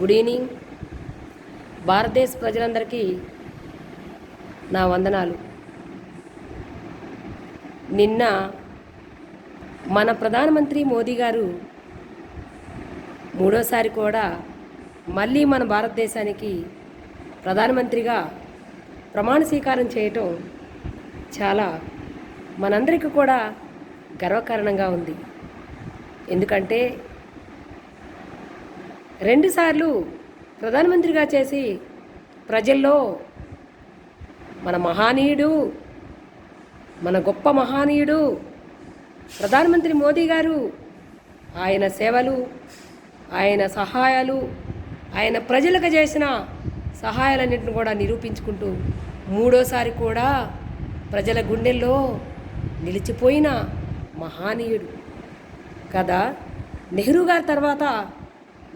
Good evening. భారతదేశ ప్రజలందరికీ నా వందనాలు. నిన్న మన ప్రధానమంత్రి మోదీ గారు మూడోసారి కూడా మళ్ళీ మన భారతదేశానికి ప్రధానమంత్రిగా ప్రమాణ స్వీకారం చేయటం చాలా మనందరికీ కూడా గర్వకారణంగా ఉంది. ఎందుకంటే రెండుసార్లు ప్రధానమంత్రిగా చేసి ప్రజల్లో మన మహానీయుడు, మన గొప్ప మహానీయుడు ప్రధానమంత్రి మోదీ గారు, ఆయన సేవలు, ఆయన సహాయాలు, ఆయన ప్రజలకు చేసిన సహాయాలన్నింటిని కూడా నిరూపించుకుంటూ మూడోసారి కూడా ప్రజల గుండెల్లో నిలిచిపోయిన మహానీయుడు కదా. నెహ్రూ గారి తర్వాత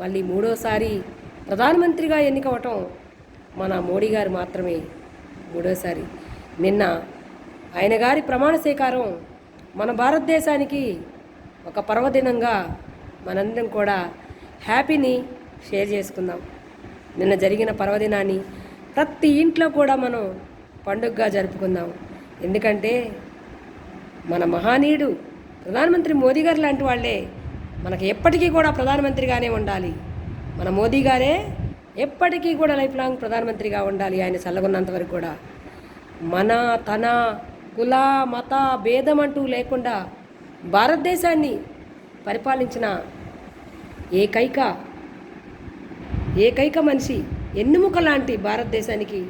మళ్ళీ మూడోసారి ప్రధానమంత్రిగా ఎన్నికవటం మన మోడీ గారు మాత్రమే మూడోసారి. నిన్న ఆయన గారి ప్రమాణ స్వీకారం మన భారతదేశానికి ఒక పర్వదినంగా మనందరం కూడా హ్యాపీని షేర్ చేసుకుందాం. నిన్న జరిగిన పర్వదినాన్ని ప్రతి ఇంట్లో కూడా మనం పండుగగా జరుపుకుందాం. ఎందుకంటే మన మహానీయుడు ప్రధానమంత్రి మోదీ గారు లాంటి వాళ్ళే మనకు ఎప్పటికీ కూడా ప్రధానమంత్రిగానే ఉండాలి. మన మోదీ గారే ఎప్పటికీ కూడా లైఫ్ లాంగ్ ప్రధానమంత్రిగా ఉండాలి. ఆయన చల్లగొన్నంత వరకు కూడా మన తన కుల మత భేదం అంటూ లేకుండా భారతదేశాన్ని పరిపాలించిన ఏకైక మనిషి, ఎన్నుముక లాంటి భారతదేశానికి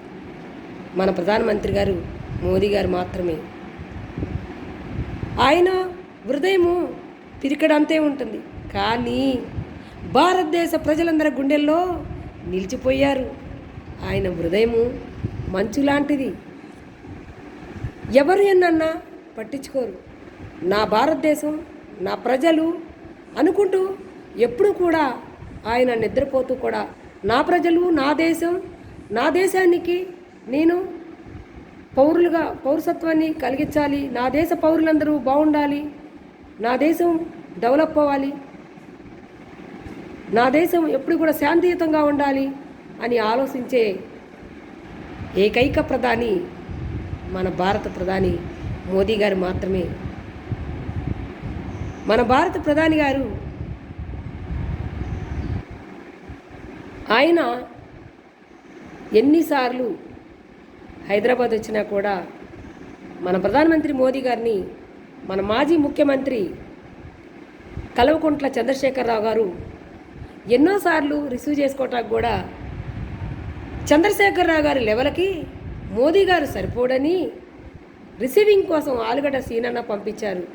మన ప్రధానమంత్రి గారు మోదీ గారు మాత్రమే. ఆయన హృదయము పిరికడంతే ఉంటుంది, కానీ భారతదేశ ప్రజలందరి గుండెల్లో నిలిచిపోయారు. ఆయన హృదయము మంచు లాంటిది, ఎవరు ఎన్నన్నా పట్టించుకోరు. నా భారతదేశం, నా ప్రజలు అనుకుంటూ ఎప్పుడు కూడా ఆయన నిద్రపోతూ కూడా నా ప్రజలు, నా దేశం, నా దేశానికి నేను పౌరసత్వాన్ని కలిగించాలి, నా దేశ పౌరులందరూ బాగుండాలి, నా దేశం డెవలప్ అవ్వాలి, నా దేశం ఎప్పుడు కూడా శాంతియుతంగా ఉండాలి అని ఆలోచించే ఏకైక ప్రధాని మన భారత ప్రధాని మోదీ గారు మాత్రమే. మన భారత ప్రధాని గారు ఆయన ఎన్నిసార్లు హైదరాబాద్ వచ్చినా కూడా మన ప్రధానమంత్రి మోదీ గారిని మన మాజీ ముఖ్యమంత్రి కల్వకుంట్ల చంద్రశేఖరరావు గారు ఎన్నోసార్లు రిసీవ్ చేసుకోవటానికి కూడా చంద్రశేఖరరావు గారి లెవెల్కి మోదీ గారు సరిపోడని రిసీవింగ్ కోసం ఆలుగడ్డ సీనన్న పంపించారు.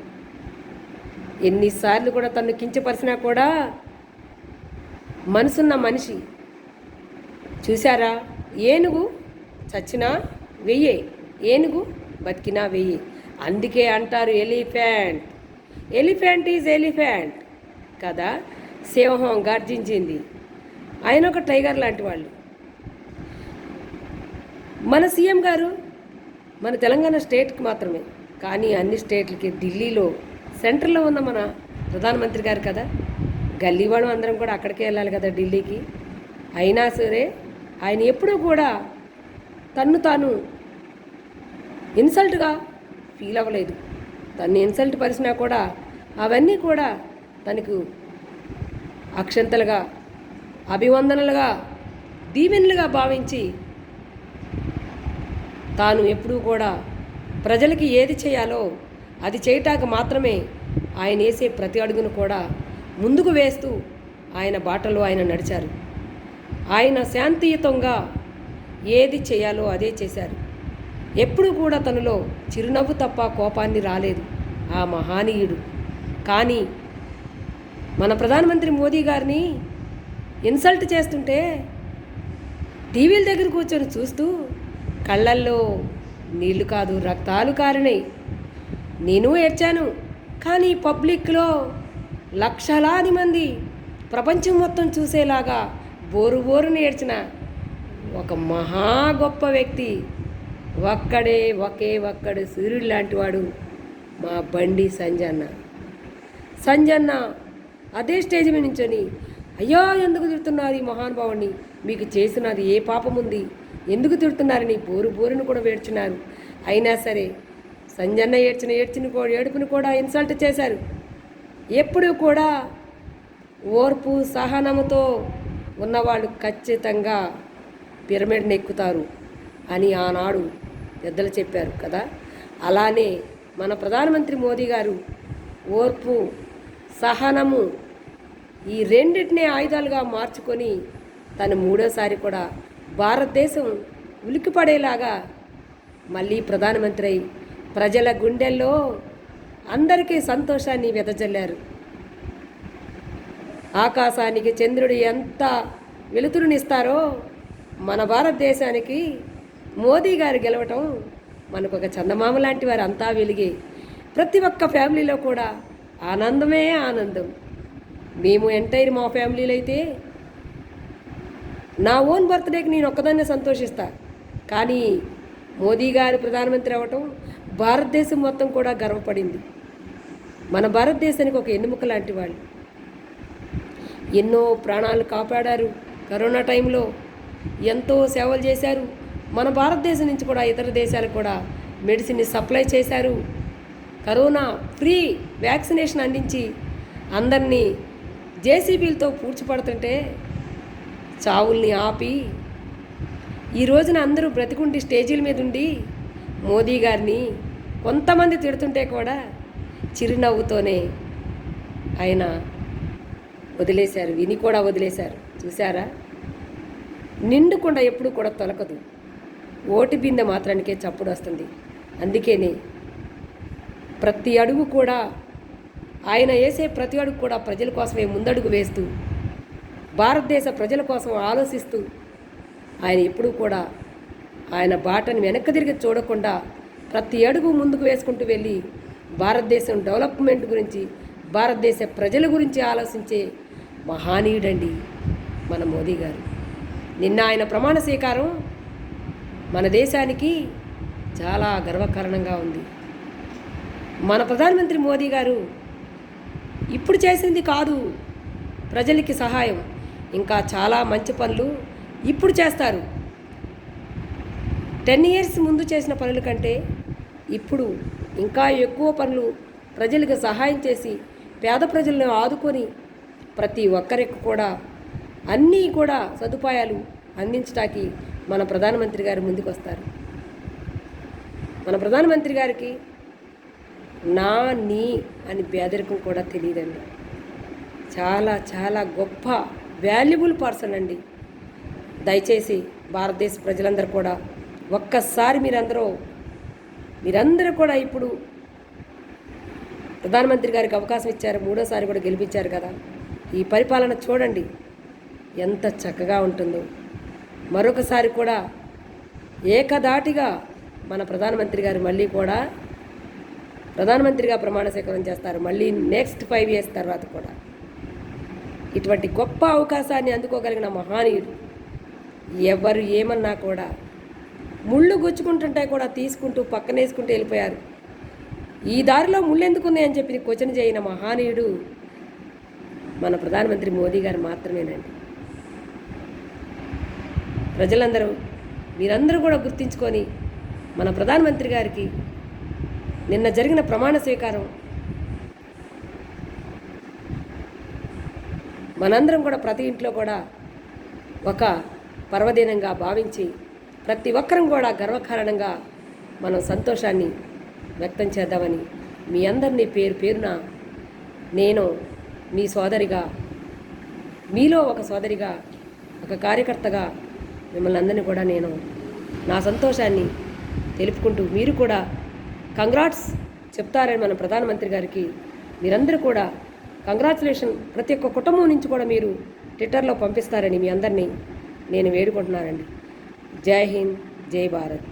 ఎన్నిసార్లు కూడా తను కించపరిచినా కూడా మనసున్న మనిషి. చూశారా, ఏనుగు చచ్చినా వెయ్యే, ఏనుగు బతికినా వెయ్యే. అందుకే అంటారు ఎలిఫెంట్ ఈజ్ ఎలిఫెంట్ కదా. సింహం గర్జించింది, ఆయన ఒక టైగర్ లాంటి వాళ్ళు. మన సీఎం గారు మన తెలంగాణ స్టేట్కి మాత్రమే, కానీ అన్ని స్టేట్లకి ఢిల్లీలో సెంటర్లో ఉన్న మన ప్రధానమంత్రి గారు కదా. గల్లీవాడు అందరం కూడా అక్కడికే వెళ్ళాలి కదా, ఢిల్లీకి. అయినా సరే ఆయన ఎప్పుడూ కూడా తన్ను తాను ఇన్సల్ట్గా ఫీల్ అవ్వలేదు. తను ఇన్సల్ట్ పరిచినా కూడా అవన్నీ కూడా తనకు అక్షంతలుగా, అభివందనలుగా, దీవెనలుగా భావించి తాను ఎప్పుడూ కూడా ప్రజలకి ఏది చేయాలో అది చేయటానికి మాత్రమే ఆయన వేసే ప్రతి అడుగును కూడా ముందుకు వేస్తూ ఆయన బాటలో ఆయన నడిచారు. ఆయన శాంతియుతంగా ఏది చేయాలో అదే చేశారు. ఎప్పుడు కూడా తనలో చిరునవ్వు తప్ప కోపాన్ని రాలేదు ఆ మహానీయుడు. కానీ మన ప్రధానమంత్రి మోదీ గారిని ఇన్సల్ట్ చేస్తుంటే టీవీల దగ్గర కూర్చొని చూస్తూ కళ్ళల్లో నీళ్లు కాదు రక్తాలు కారినాయి. నేను ఏడ్చాను, కానీ పబ్లిక్లో లక్షలాది మంది ప్రపంచం మొత్తం చూసేలాగా బోరుని ఏడ్చిన ఒక మహా గొప్ప వ్యక్తి ఒక్కడు సూర్యుడు లాంటి వాడు మా బండి సంజన్న. అదే స్టేజ్ మీద నుంచొని అయ్యో ఎందుకు తిడుతున్నారు ఈ మహానుభావుని, మీకు చేసినది ఏ పాపం ఉంది, ఎందుకు తిడుతున్నారని బోరు బోరును కూడా వేడ్చున్నారు. అయినా సరే సంజన్న ఏడుపుని కూడా ఇన్సల్ట్ చేశారు. ఎప్పుడు కూడా ఓర్పు సహనముతో ఉన్నవాళ్ళు ఖచ్చితంగా పిరమిడ్ని ఎక్కుతారు అని ఆనాడు పెద్దలు చెప్పారు కదా. అలానే మన ప్రధానమంత్రి మోదీ గారు ఓర్పు సహనము ఈ రెండింటినే ఆయుధాలుగా మార్చుకొని తను మూడోసారి కూడా భారతదేశం ఉలికిపడేలాగా మళ్ళీ ప్రధానమంత్రి అయి ప్రజల గుండెల్లో అందరికీ సంతోషాన్ని వెదజల్లారు. ఆకాశానికి చంద్రుడు ఎంత వెలుతురునిస్తారో మన భారతదేశానికి మోదీ గారు గెలవటం మనకు ఒక చందమామ లాంటి వారు, అంతా వెలిగే. ప్రతి ఒక్క ఫ్యామిలీలో కూడా ఆనందమే ఆనందం. మేము ఎంటైర్ మా ఫ్యామిలీలో అయితే నా ఓన్ బర్త్డేకి నేను ఒక్కదాన్నే సంతోషిస్తా. కానీ మోదీ గారు ప్రధానమంత్రి అవ్వటం భారతదేశం మొత్తం కూడా గర్వపడింది. మన భారతదేశానికి ఒక ఎన్నుముక లాంటి వాళ్ళు, ఎన్నో ప్రాణాలు కాపాడారు. కరోనా టైంలో ఎంతో సేవలు చేశారు. మన భారతదేశం నుంచి కూడా ఇతర దేశాలకు కూడా మెడిసిన్ని సప్లై చేశారు. కరోనా ఫ్రీ వ్యాక్సినేషన్ అందించి అందరినీ జేసీబీలతో పూడ్చిపడుతుంటే చావుల్ని ఆపి ఈ రోజున అందరూ బ్రతికుండి స్టేజీల మీద ఉండి మోదీ గారిని కొంతమంది తిడుతుంటే కూడా చిరునవ్వుతోనే ఆయన వదిలేశారు, విని కూడా వదిలేశారు. చూసారా, నిండుకుండా ఎప్పుడు కూడా తొలకదు, ఓటి బిందె మాత్రానికే చప్పుడు వస్తుంది. అందుకని ప్రతి అడుగు కూడా ఆయన వేసే ప్రతి అడుగు కూడా ప్రజల కోసమే ముందడుగు వేస్తూ భారతదేశ ప్రజల కోసం ఆలోచిస్తూ ఆయన ఎప్పుడూ కూడా ఆయన బాటను వెనక్కి తిరిగి చూడకుండా ప్రతి అడుగు ముందుకు వేసుకుంటూ వెళ్ళి భారతదేశం డెవలప్మెంట్ గురించి భారతదేశ ప్రజల గురించి ఆలోచించే మహానీయుడండి మన మోదీ గారు. నిన్న ఆయన ప్రమాణ స్వీకారం మన దేశానికి చాలా గర్వకారణంగా ఉంది. మన ప్రధానమంత్రి మోదీ గారు ఇప్పుడు చేసింది కాదు ప్రజలకి సహాయం, ఇంకా చాలా మంచి పనులు ఇప్పుడు చేస్తారు. 10 years ముందు చేసిన పనుల కంటే ఇప్పుడు ఇంకా ఎక్కువ పనులు ప్రజలకు సహాయం చేసి పేద ప్రజలను ఆదుకొని ప్రతి ఒక్కరికి కూడా అన్నీ కూడా సదుపాయాలు అందించడానికి మన ప్రధానమంత్రి గారు ముందుకు వస్తారు. మన ప్రధానమంత్రి గారికి నా నీ అని పేదరికం కూడా తెలియదండి. చాలా చాలా గొప్ప వాల్యుబుల్ పర్సన్ అండి. దయచేసి భారతదేశ ప్రజలందరూ కూడా ఒక్కసారి మీరందరూ కూడా ఇప్పుడు ప్రధానమంత్రి గారికి అవకాశం ఇచ్చారు, మూడోసారి కూడా గెలిపించారు కదా, ఈ పరిపాలన చూడండి ఎంత చక్కగా ఉంటుందో. మరొకసారి కూడా ఏకధాటిగా మన ప్రధానమంత్రి గారు మళ్ళీ కూడా ప్రధానమంత్రిగా ప్రమాణ స్వీకారం చేస్తారు. మళ్ళీ నెక్స్ట్ 5 years తర్వాత కూడా ఇటువంటి గొప్ప అవకాశాన్ని అందుకోగలిగిన మహానీయుడు. ఎవరు ఏమన్నా కూడా ముళ్ళు గుచ్చుకుంటుంటే కూడా తీసుకుంటూ పక్కనేసుకుంటూ వెళ్ళిపోయారు. ఈ దారిలో ముళ్ళు ఎందుకుంది అని చెప్పి క్వశ్చన్ చేయని మహానీయుడు మన ప్రధానమంత్రి మోదీ గారు మాత్రమేనండి. ప్రజలందరూ మీరందరూ కూడా గుర్తించుకొని మన ప్రధానమంత్రి గారికి నిన్న జరిగిన ప్రమాణ స్వీకారం మనందరం కూడా ప్రతి ఇంట్లో కూడా ఒక పర్వదినంగా భావించి ప్రతి ఒక్కరం కూడా గర్వకారణంగా మనం సంతోషాన్ని వ్యక్తం చేద్దామని మీ అందరినీ పేరు పేరున నేను మీ సోదరిగా, మీలో ఒక సోదరిగా, ఒక కార్యకర్తగా మిమ్మల్ని అందరినీ కూడా నేను నా సంతోషాన్ని తెలుపుకుంటూ మీరు కూడా కంగ్రాట్స్ చెప్తారని మన ప్రధానమంత్రి గారికి మీరందరూ కూడా కంగ్రాచులేషన్ ప్రతి ఒక్క కుటుంబం నుంచి కూడా మీరు ట్విట్టర్లో పంపిస్తారని మీ అందరినీ నేను వేడుకుంటున్నానండి. జై హింద్, జై భారత్.